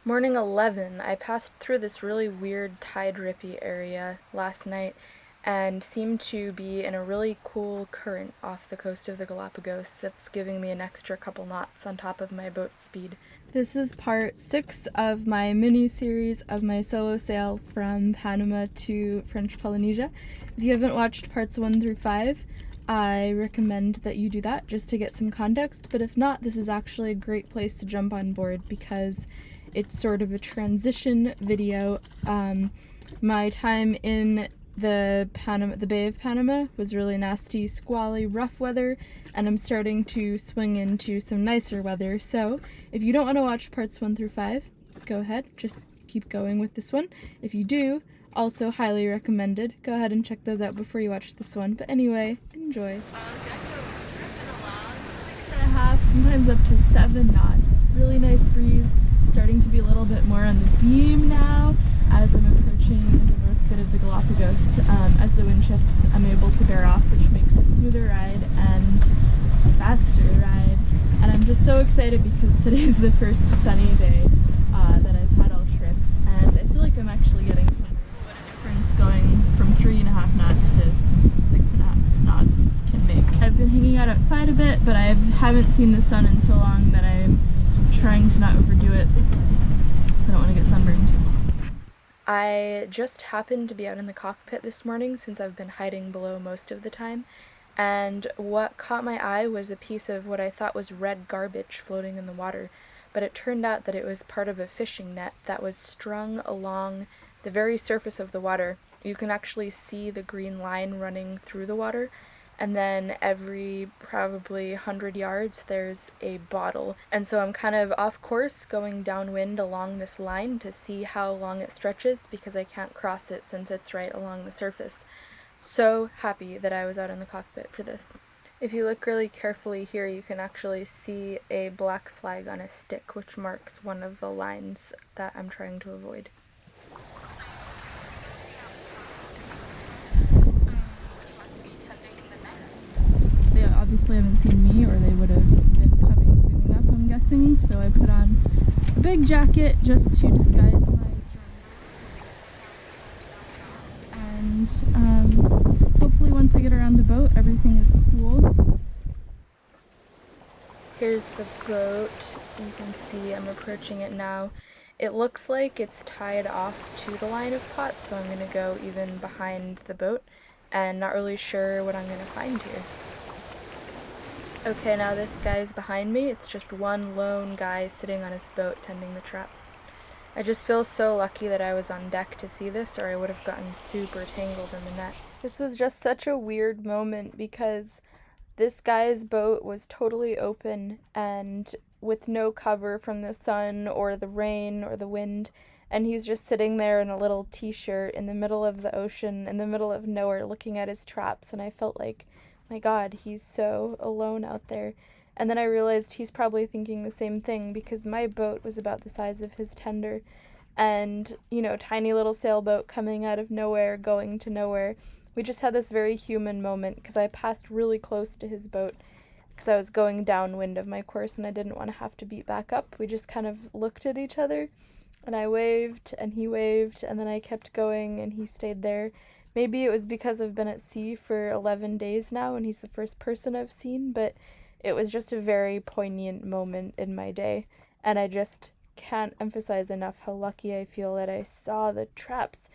Morning 11, I passed through this really weird tide rippy area last night and seemed to be in a really cool current off the coast of the Galapagos that's giving me an extra couple knots on top of my boat speed. This is part 6 of my mini-series of my solo sail from Panama to French Polynesia. If you haven't watched parts 1 through 5, I recommend that you do that just to get some context, but if not, this is actually a great place to jump on board because it's sort of a transition video. My time in the Bay of Panama was really nasty, squally, rough weather, and I'm starting to swing into some nicer weather. So if you don't want to watch parts 1 through 5, go ahead, just keep going with this one. If you do, also highly recommended. Go ahead and check those out before you watch this one. But anyway, enjoy. Gecko is ripping along, 6.5, sometimes up to 7 knots. Really nice breeze. Starting to be a little bit more on the beam now as I'm approaching the north bit of the Galapagos. As the wind shifts, I'm able to bear off, which makes a smoother ride and a faster ride. And I'm just so excited because today's the first sunny day that I've had all trip, and I feel like I'm actually getting somewhere. What a difference going from 3.5 knots to 6.5 knots can make. I've been hanging out outside a bit, but I haven't seen the sun in so long that I'm trying to not overdo it, so I don't want to get sunburned. I just happened to be out in the cockpit this morning since I've been hiding below most of the time, and what caught my eye was a piece of what I thought was red garbage floating in the water, but it turned out that it was part of a fishing net that was strung along the very surface of the water. You can actually see the green line running through the water, and then every probably 100 yards there's a bottle. And so I'm kind of off course going downwind along this line to see how long it stretches because I can't cross it since it's right along the surface. So happy that I was out in the cockpit for this. If you look really carefully here, you can actually see a black flag on a stick, which marks one of the lines that I'm trying to avoid. They obviously haven't seen me, or they would have been coming zooming up, I'm guessing. So I put on a big jacket just to disguise my and hopefully once I get around the boat, everything is cool. Here's the boat. You can see I'm approaching it now. It looks like it's tied off to the line of pot, so I'm going to go even behind the boat and not really sure what I'm going to find here. Okay, now this guy's behind me. It's just one lone guy sitting on his boat tending the traps. I just feel so lucky that I was on deck to see this, or I would have gotten super tangled in the net. This was just such a weird moment because this guy's boat was totally open and with no cover from the sun or the rain or the wind, and he's just sitting there in a little t-shirt in the middle of the ocean, in the middle of nowhere, looking at his traps, and I felt like, my God, he's so alone out there. And then I realized he's probably thinking the same thing because my boat was about the size of his tender, and, you know, tiny little sailboat coming out of nowhere, going to nowhere. We just had this very human moment because I passed really close to his boat because I was going downwind of my course and I didn't want to have to beat back up. We just kind of looked at each other, and I waved and he waved, and then I kept going and he stayed there. Maybe it was because I've been at sea for 11 days now and he's the first person I've seen, but it was just a very poignant moment in my day, and I just can't emphasize enough how lucky I feel that I saw the traps.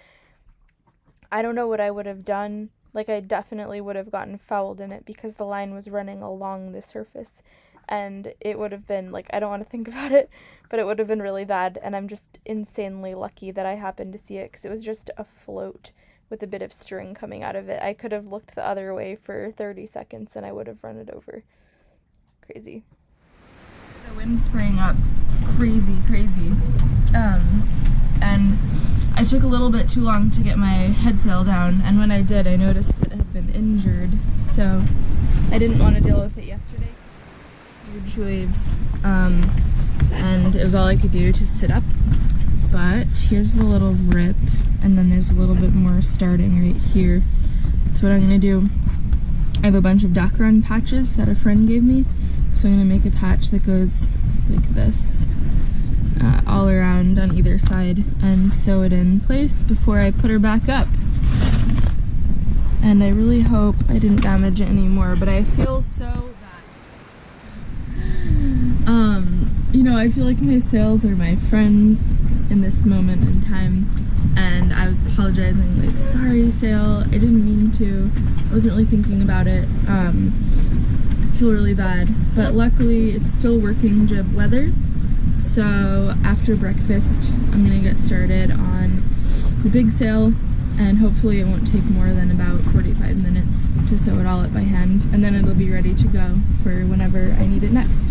I don't know what I would have done. Like, I definitely would have gotten fouled in it because the line was running along the surface, and it would have been, like, I don't want to think about it, but it would have been really bad, and I'm just insanely lucky that I happened to see it because it was just a float with a bit of string coming out of it. I could have looked the other way for 30 seconds and I would have run it over. Crazy. The wind sprang up crazy. And I took a little bit too long to get my head sail down, and when I did, I noticed that it had been injured, so I didn't want to deal with it yesterday because it was huge waves, and it was all I could do to sit up. But here's the little rip, and then there's a little bit more starting right here. That's what I'm going to do. I have a bunch of duck run patches that a friend gave me, so I'm going to make a patch that goes like this. all around on either side and sew it in place before I put her back up. And I really hope I didn't damage it anymore, but I feel so bad. You know, I feel like my sails are my friends in this moment in time, and I was apologizing, like, sorry sail, I didn't mean to, I wasn't really thinking about it. I feel really bad, but luckily it's still working jib weather, so after breakfast I'm gonna get started on the big sail, and hopefully it won't take more than about 45 minutes to sew it all up by hand, and then it'll be ready to go for whenever I need it next.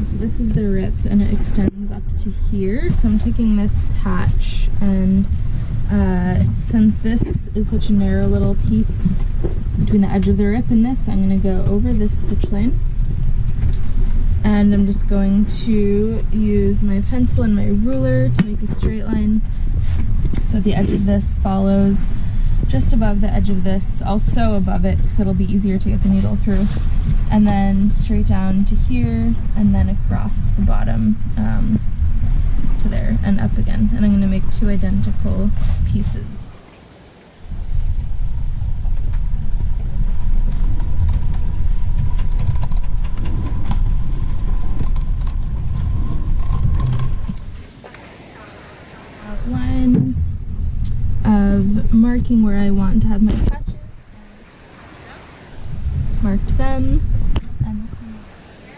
So this is the rip, and it extends up to here, so I'm taking this patch, and since this is such a narrow little piece between the edge of the rip and this, I'm going to go over this stitch line, and I'm just going to use my pencil and my ruler to make a straight line so the edge of this follows just above the edge of this. I'll sew above it because it'll be easier to get the needle through, and then straight down to here, and then across the bottom to there and up again, and I'm going to make 2 identical pieces. Outlines of marking where I want to have my patches, marked them, and this one goes here,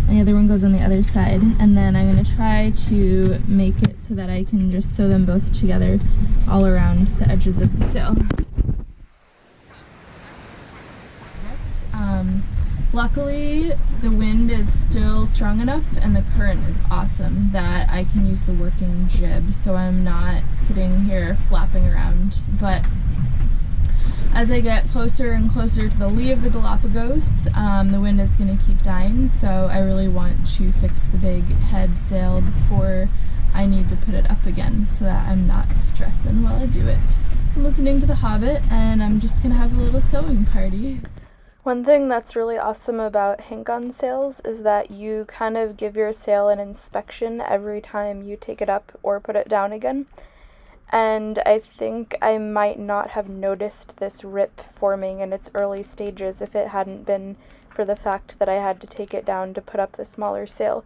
and the other one goes on the other side, and then I'm going to try to make it so that I can just sew them both together all around the edges of the sail. So that's this week's project. Luckily the wind is still strong enough and the current is awesome that I can use the working jib, so I'm not sitting here flapping around. But as I get closer and closer to the lee of the Galapagos, the wind is going to keep dying, so I really want to fix the big head sail before I need to put it up again so that I'm not stressing while I do it. So I'm listening to The Hobbit, and I'm just going to have a little sewing party. One thing that's really awesome about hink-on sails is that you kind of give your sail an inspection every time you take it up or put it down again. And I think I might not have noticed this rip forming in its early stages if it hadn't been for the fact that I had to take it down to put up the smaller sail.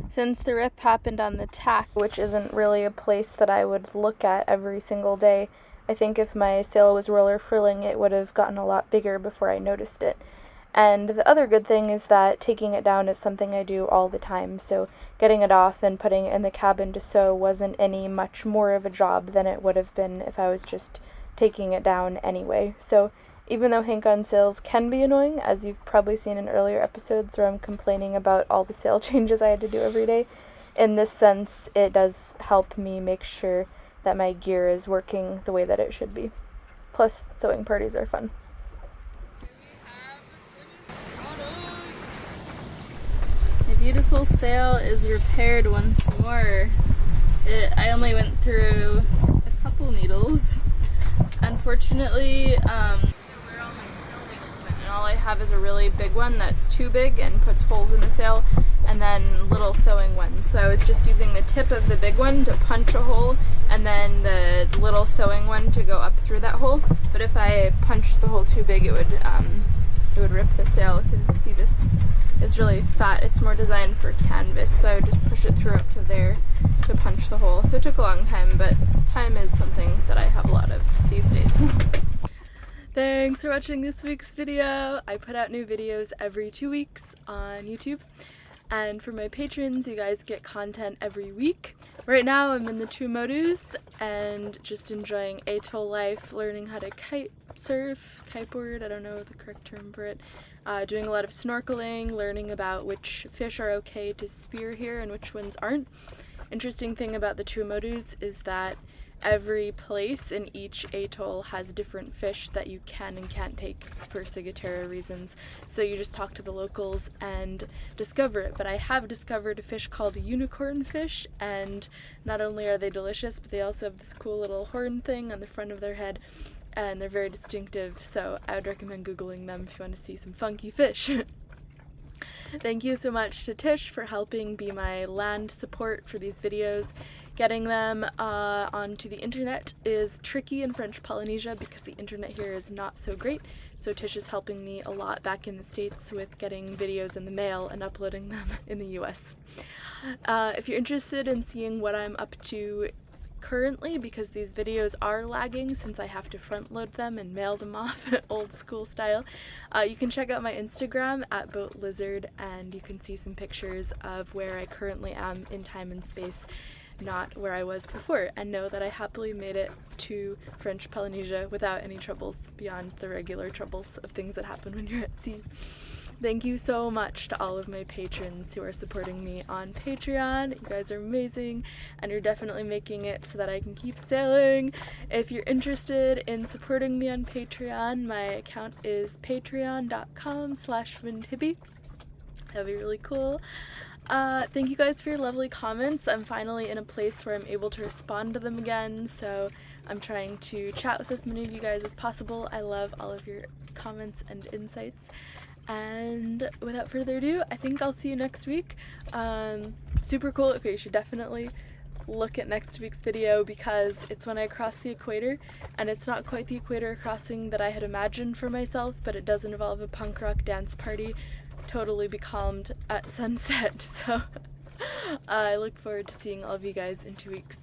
Since the rip happened on the tack, which isn't really a place that I would look at every single day, I think if my sail was roller furling, it would have gotten a lot bigger before I noticed it. And the other good thing is that taking it down is something I do all the time, so getting it off and putting it in the cabin to sew wasn't any much more of a job than it would have been if I was just taking it down anyway. So even though hink-on sails can be annoying, as you've probably seen in earlier episodes where I'm complaining about all the sail changes I had to do every day, in this sense it does help me make sure that my gear is working the way that it should be. Plus, sewing parties are fun. The beautiful sail is repaired once more. I only went through a couple needles. Unfortunately, where all my sail needles went, and all I have is a really big one that's too big and puts holes in the sail, and then little sewing ones. So I was just using the tip of the big one to punch a hole, and then the little sewing one to go up through that hole. But if I punched the hole too big, it would rip the sail, because see, this is really fat. It's more designed for canvas, so I would just push it through up to there to punch the hole. So it took a long time, but time is something that I have a lot of these days. Thanks for watching this week's video. I put out new videos every 2 weeks on YouTube. And for my patrons, you guys get content every week. Right now I'm in the Tuamotus and just enjoying atoll life, learning how to kite surf, kiteboard, I don't know the correct term for it, doing a lot of snorkeling, learning about which fish are okay to spear here and which ones aren't. Interesting thing about the Tuamotus is that every place in each atoll has different fish that you can and can't take for ciguatera reasons. So you just talk to the locals and discover it. But I have discovered a fish called unicorn fish, and not only are they delicious, but they also have this cool little horn thing on the front of their head, and they're very distinctive. So I would recommend Googling them if you want to see some funky fish. Thank you so much to Tish for helping be my land support for these videos. Getting them onto the internet is tricky in French Polynesia because the internet here is not so great, so Tish is helping me a lot back in the States with getting videos in the mail and uploading them in the US. If you're interested in seeing what I'm up to currently, because these videos are lagging since I have to front load them and mail them off old school style, you can check out my Instagram at BoatLizard and you can see some pictures of where I currently am in time and space, not where I was before, and know that I happily made it to French Polynesia without any troubles beyond the regular troubles of things that happen when you're at sea. Thank you so much to all of my patrons who are supporting me on Patreon. You guys are amazing, and you're definitely making it so that I can keep sailing. If you're interested in supporting me on Patreon, my account is patreon.com/windhippie. That'd be really cool. Thank you guys for your lovely comments. I'm finally in a place where I'm able to respond to them again, so I'm trying to chat with as many of you guys as possible. I love all of your comments and insights. And without further ado, I think I'll see you next week. Super cool. Okay, you should definitely look at next week's video because it's when I cross the equator, and it's not quite the equator crossing that I had imagined for myself, but it does involve a punk rock dance party, totally becalmed at sunset. So I look forward to seeing all of you guys in 2 weeks.